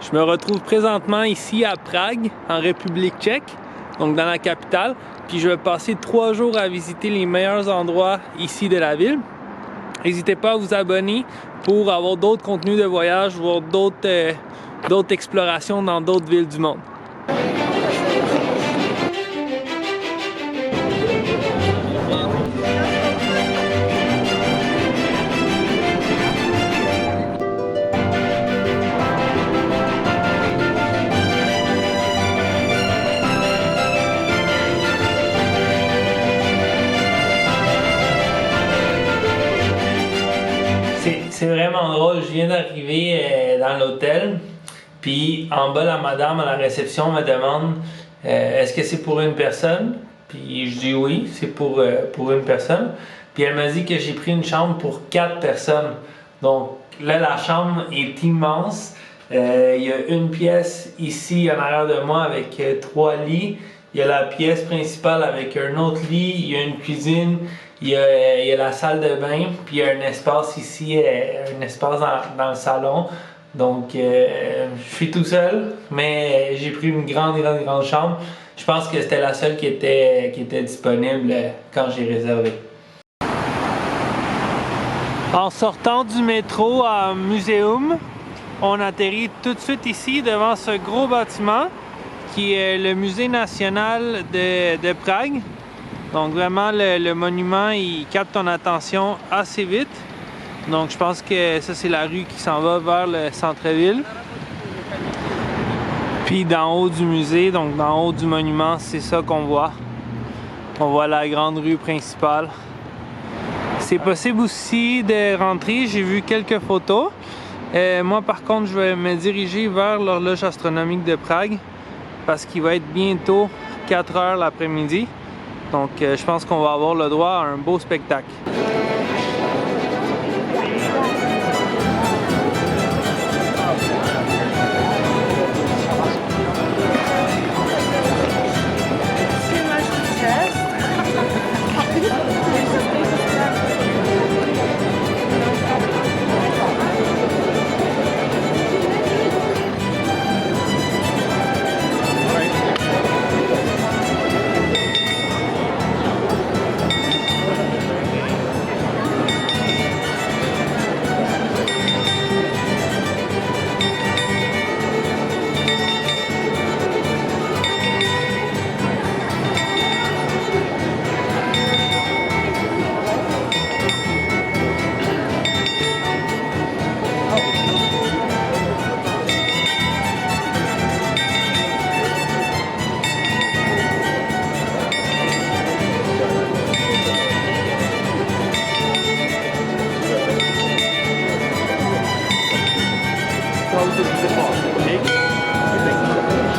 Je me retrouve présentement ici à Prague, en République tchèque, donc dans la capitale. Puis je vais passer 3 jours à visiter les meilleurs endroits ici de la ville. N'hésitez pas à vous abonner pour avoir d'autres contenus de voyage, voir d'autres explorations dans d'autres villes du monde. C'est vraiment drôle, je viens d'arriver dans l'hôtel, puis en bas la madame à la réception me demande est-ce que c'est pour une personne? Puis je dis oui, c'est pour une personne. Puis elle m'a dit que j'ai pris une chambre pour 4 personnes. Donc là la chambre est immense. Il y a une pièce ici en arrière de moi avec 3 lits. Il y a la pièce principale avec un autre lit, il y a une cuisine. Il y a la salle de bain, puis il y a un espace ici, un espace dans le salon. Donc, je suis tout seul, mais j'ai pris une grande chambre. Je pense que c'était la seule qui était disponible quand j'ai réservé. En sortant du métro à Museum, on atterrit tout de suite ici devant ce gros bâtiment qui est le Musée national de Prague. Donc vraiment le monument il capte ton attention assez vite. Donc je pense que ça c'est la rue qui s'en va vers le centre-ville. Puis d'en haut du musée, donc d'en haut du monument, c'est ça qu'on voit. On voit la grande rue principale. C'est possible aussi de rentrer, j'ai vu quelques photos. Moi par contre je vais me diriger vers l'horloge astronomique de Prague parce qu'il va être bientôt 4 h l'après-midi. Donc je pense qu'on va avoir le droit à un beau spectacle.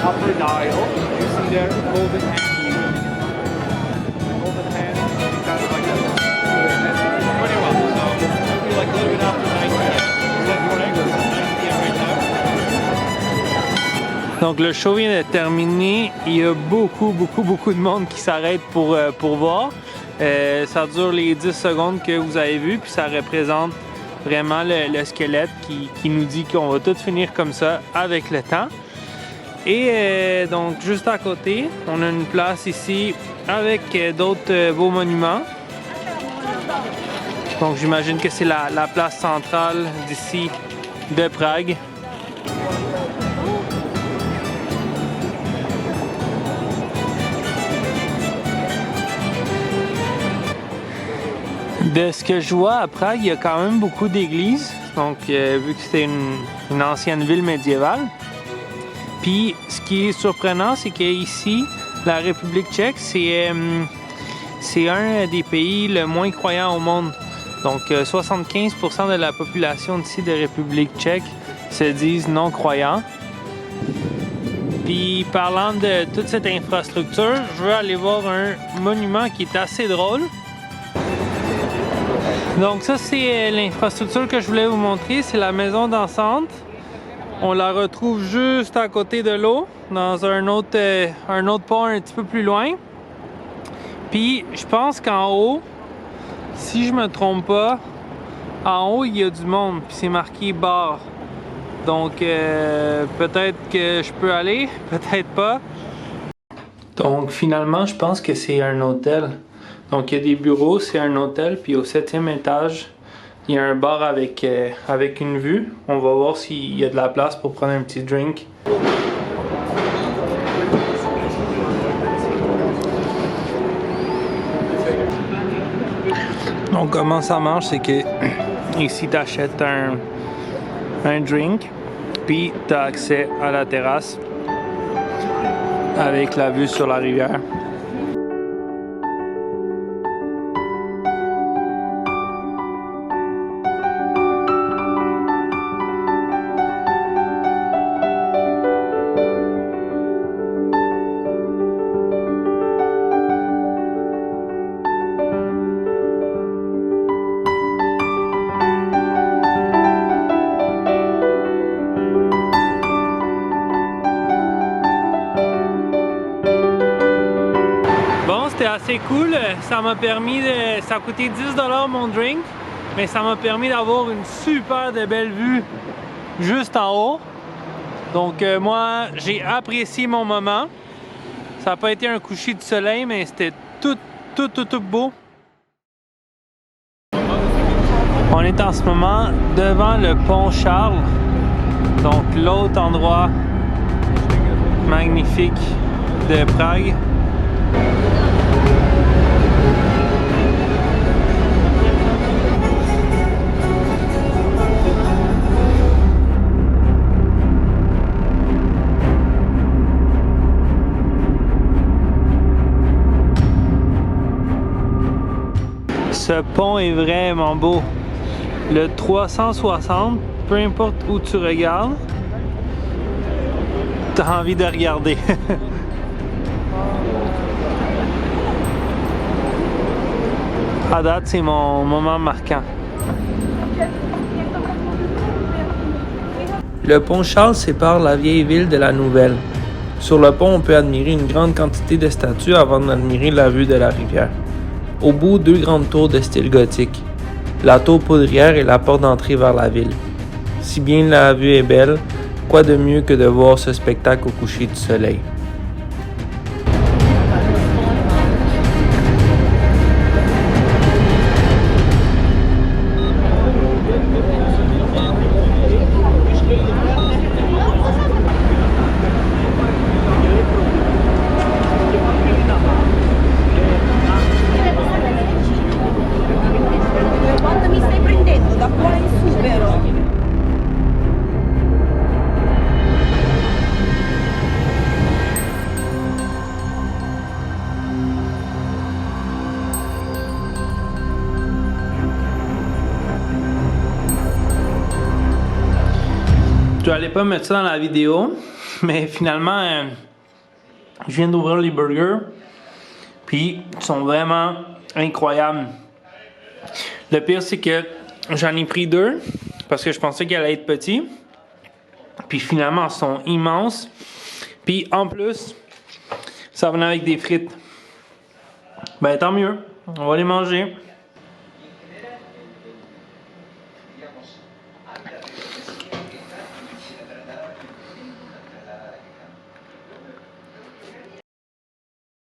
Upper dial, you see there, golden hand, kind of like that. Pretty well, so it'll be like a little bit after 9 p.m. Is that correct? 9 p.m. right now. Donc le show vient de terminer, il y a beaucoup de monde qui s'arrête pour voir. Ça dure les 10 secondes que vous avez vu, puis ça représente vraiment le squelette qui nous dit qu'on va tout finir comme ça avec le temps. Et donc juste à côté, on a une place ici avec d'autres beaux monuments. Donc j'imagine que c'est la place centrale d'ici de Prague. De ce que je vois à Prague, il y a quand même beaucoup d'églises. Donc vu que c'était une ancienne ville médiévale. Puis, ce qui est surprenant, c'est qu'ici, la République tchèque, c'est un des pays le moins croyants au monde. Donc, 75% de la population d'ici de République tchèque se disent non croyants. Puis, parlant de toute cette infrastructure, je veux aller voir un monument qui est assez drôle. Donc, ça, c'est l'infrastructure que je voulais vous montrer. C'est la maison dansante. On la retrouve juste à côté de l'eau, dans un autre pont un petit peu plus loin. Puis je pense qu'en haut, si je me trompe pas, en haut il y a du monde, puis c'est marqué bar. Donc peut-être que je peux aller, peut-être pas. Donc finalement, je pense que c'est un hôtel. Donc il y a des bureaux, c'est un hôtel, puis au 7e étage, il y a un bar avec une vue. On va voir s'il y a de la place pour prendre un petit drink. Donc comment ça marche, c'est que ici tu achètes un drink, puis tu as accès à la terrasse avec la vue sur la rivière. C'était assez cool, ça m'a permis de... ça a coûté 10$ mon drink, mais ça m'a permis d'avoir une super de belle vue juste en haut. Donc moi j'ai apprécié mon moment. Ça n'a pas été un coucher de soleil, mais c'était tout beau. On est en ce moment devant le pont Charles, donc l'autre endroit magnifique de Prague. Ce pont est vraiment beau. Le 360, peu importe où tu regardes, tu as envie de regarder. À date, c'est mon moment marquant. Le pont Charles sépare la vieille ville de la nouvelle. Sur le pont, on peut admirer une grande quantité de statues avant d'admirer la vue de la rivière. Au bout, 2 grandes tours de style gothique. La tour poudrière est la porte d'entrée vers la ville. Si bien la vue est belle, quoi de mieux que de voir ce spectacle au coucher du soleil. Je n'allais pas mettre ça dans la vidéo, mais finalement, je viens d'ouvrir les burgers, puis ils sont vraiment incroyables. Le pire, c'est que j'en ai pris 2, parce que je pensais qu'elle allait être petite, puis finalement, ils sont immenses, puis en plus, ça venait avec des frites. Ben tant mieux, on va les manger.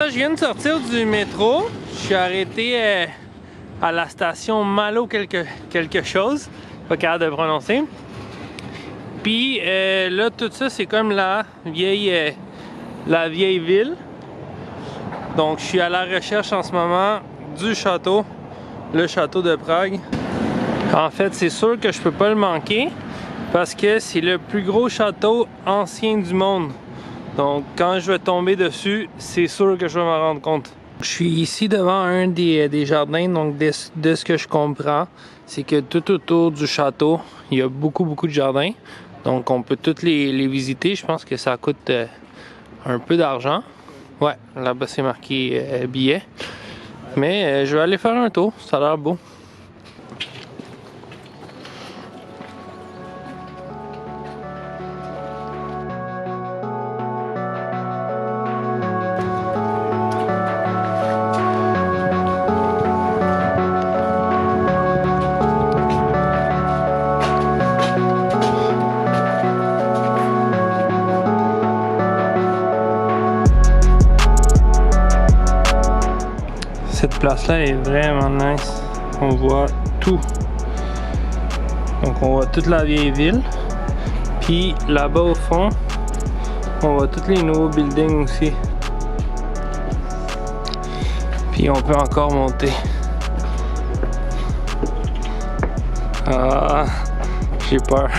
Je viens de sortir du métro, je suis arrêté à la station Malo quelque chose, pas capable de prononcer. Puis là tout ça c'est comme la vieille ville. Donc je suis à la recherche en ce moment du château, le château de Prague. En fait c'est sûr que je peux pas le manquer parce que c'est le plus gros château ancien du monde. Donc quand je vais tomber dessus, c'est sûr que je vais m'en rendre compte. Je suis ici devant un des jardins, donc de ce que je comprends, c'est que tout autour du château, il y a beaucoup de jardins. Donc on peut tous les visiter, je pense que ça coûte un peu d'argent. Ouais, là-bas c'est marqué billet. Mais je vais aller faire un tour, ça a l'air beau. Cette place-là est vraiment nice. On voit tout. Donc on voit toute la vieille ville. Puis là-bas au fond, on voit tous les nouveaux buildings aussi. Puis on peut encore monter. Ah, j'ai peur.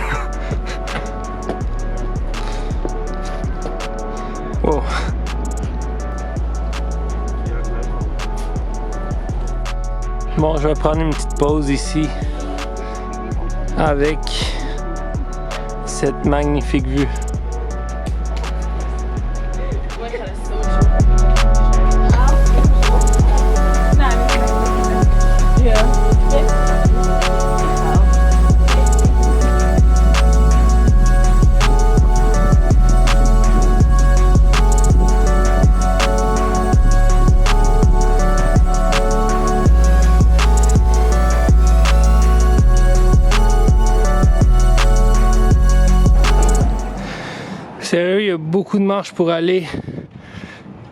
Oh. Bon, je vais prendre une petite pause ici avec cette magnifique vue. Sérieux, il y a beaucoup de marches pour aller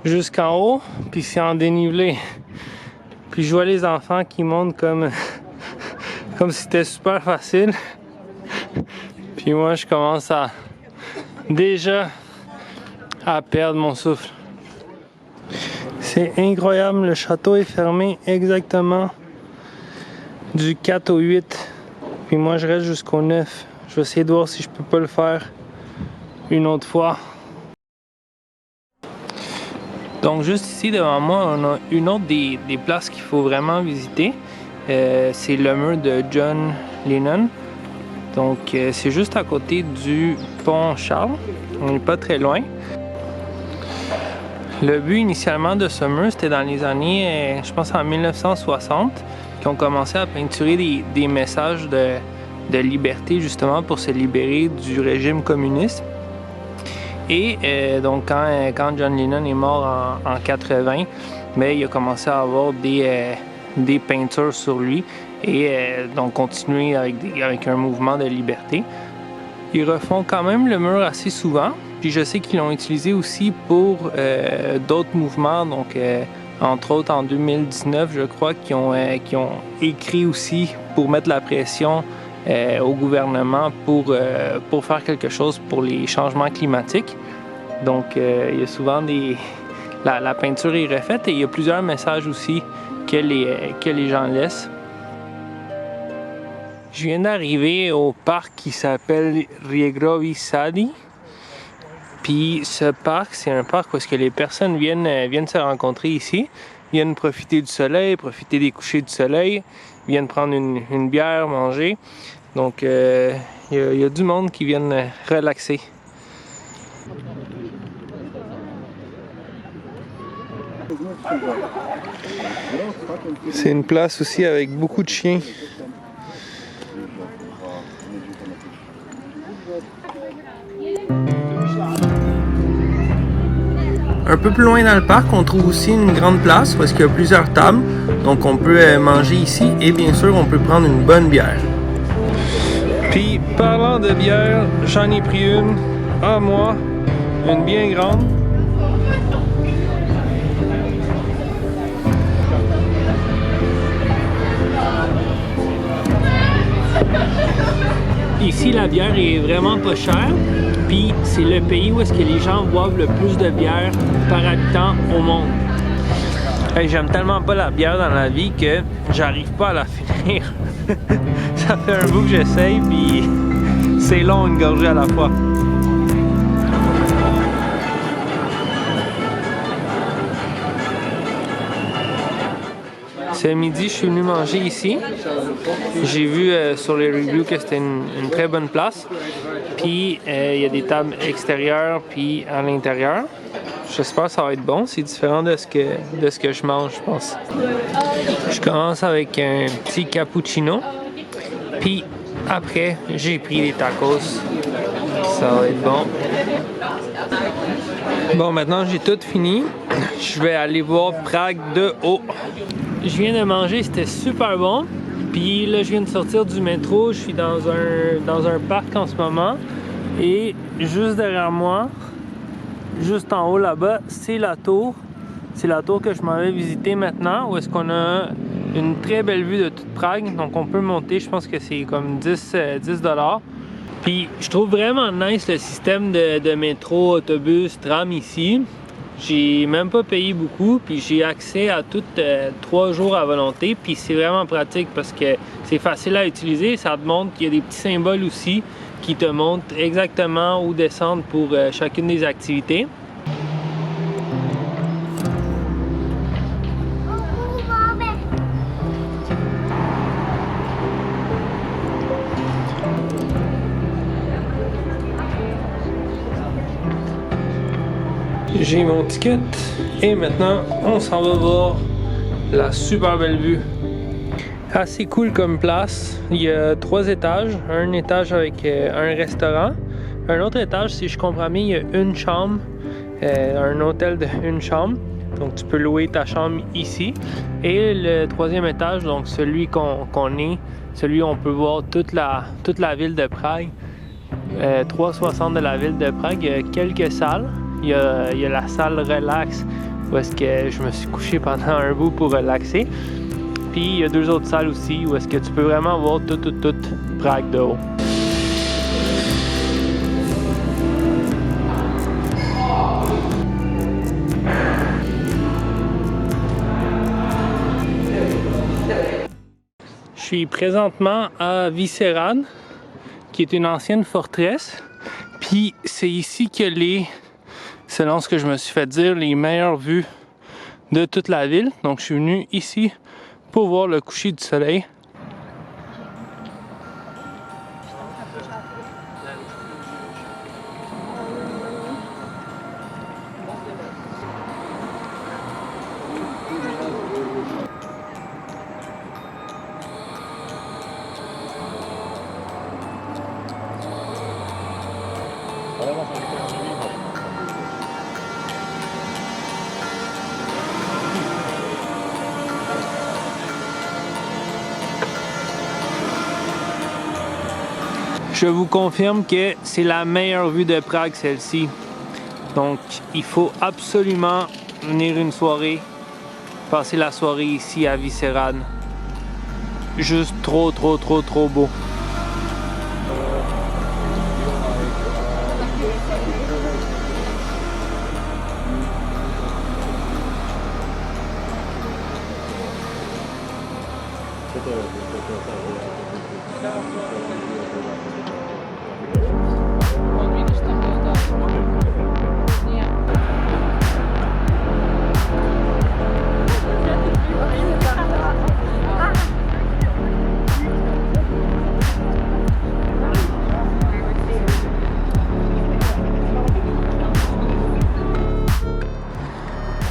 jusqu'en haut, puis c'est en dénivelé. Puis je vois les enfants qui montent comme si c'était super facile. Puis moi, je commence déjà à perdre mon souffle. C'est incroyable, le château est fermé exactement du 4 au 8. Puis moi, je reste jusqu'au 9. Je vais essayer de voir si je peux pas le faire une autre fois. Donc juste ici devant moi, on a une autre des places qu'il faut vraiment visiter. C'est le mur de John Lennon. Donc c'est juste à côté du pont Charles. On n'est pas très loin. Le but initialement de ce mur, c'était dans les années, je pense en 1960, qu'ils ont commencé à peinturer des messages de liberté justement pour se libérer du régime communiste. Et donc quand John Lennon est mort en 80, mais il a commencé à avoir des peintures sur lui et donc continuer avec un mouvement de liberté. Ils refont quand même le mur assez souvent, puis je sais qu'ils l'ont utilisé aussi pour d'autres mouvements, donc entre autres en 2019 je crois qu'ils ont écrit aussi pour mettre la pression au gouvernement pour faire quelque chose pour les changements climatiques. Donc il y a souvent la peinture est refaite et il y a plusieurs messages aussi que les gens laissent. Je viens d'arriver au parc qui s'appelle Riegrovi Sadi. Puis ce parc, c'est un parc où est-ce que les personnes viennent se rencontrer ici, viennent profiter du soleil, profiter des couchers du soleil, viennent prendre une bière, manger. Donc il y a du monde qui viennent relaxer. C'est une place aussi avec beaucoup de chiens. Un peu plus loin dans le parc, on trouve aussi une grande place où il y a plusieurs tables. Donc on peut manger ici et bien sûr on peut prendre une bonne bière. Puis parlant de bière, j'en ai pris une à moi, une bien grande. Ici, la bière est vraiment pas chère, puis c'est le pays où est-ce que les gens boivent le plus de bière par habitant au monde. Hey, j'aime tellement pas la bière dans la vie que j'arrive pas à la finir. Ça fait un bout que j'essaye, puis c'est long une gorgée à la fois. Ce midi, je suis venu manger ici. J'ai vu sur les reviews que c'était une très bonne place. Puis il y a des tables extérieures puis à l'intérieur. J'espère que ça va être bon. C'est différent de ce que je mange, je pense. Je commence avec un petit cappuccino. Puis après, j'ai pris des tacos. Ça va être bon. Bon, maintenant j'ai tout fini. Je vais aller voir Prague de haut. Je viens de manger, c'était super bon. Puis là, je viens de sortir du métro. Je suis dans un parc en ce moment. Et juste derrière moi, juste en haut là-bas, c'est la tour c'est la tour que je m'en vais visiter maintenant, où est-ce qu'on a une très belle vue de toute Prague. Donc on peut monter, je pense que c'est comme 10 $. Puis je trouve vraiment nice le système de métro, autobus, tram ici. J'ai même pas payé beaucoup, puis j'ai accès à toutes 3 jours à volonté. Puis c'est vraiment pratique parce que c'est facile à utiliser. Ça te montre qu'il y a des petits symboles aussi qui te montrent exactement où descendre pour chacune des activités. J'ai mon ticket et maintenant on s'en va voir la super belle vue. Assez cool comme place. Il y a 3 étages. Un étage avec un restaurant. Un autre étage, si je comprends bien, il y a une chambre. Un hôtel de une chambre. Donc tu peux louer ta chambre ici. Et le 3e étage, donc celui qu'on est, celui où on peut voir toute la ville de Prague. 360 de la ville de Prague. Il y a quelques salles. Il y a la salle relax où est-ce que je me suis couché pendant un bout pour relaxer. Puis il y a 2 autres salles aussi où est-ce que tu peux vraiment voir toute Prague de haut. Je suis présentement à Vyšehrad, qui est une ancienne forteresse. Puis c'est ici que selon ce que je me suis fait dire, les meilleures vues de toute la ville. Donc je suis venu ici pour voir le coucher du soleil. Je vous confirme que c'est la meilleure vue de Prague, celle-ci. Donc, il faut absolument venir une soirée, passer la soirée ici à Vyšehrad. Juste trop beau.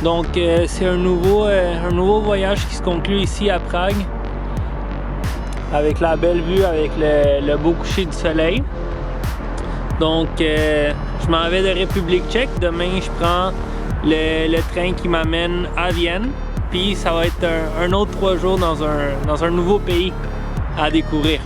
Donc c'est un nouveau voyage qui se conclut ici à Prague, avec la belle vue, avec le beau coucher du soleil. Donc je m'en vais de République tchèque. Demain je prends le train qui m'amène à Vienne. Puis ça va être un autre 3 jours dans un nouveau pays à découvrir.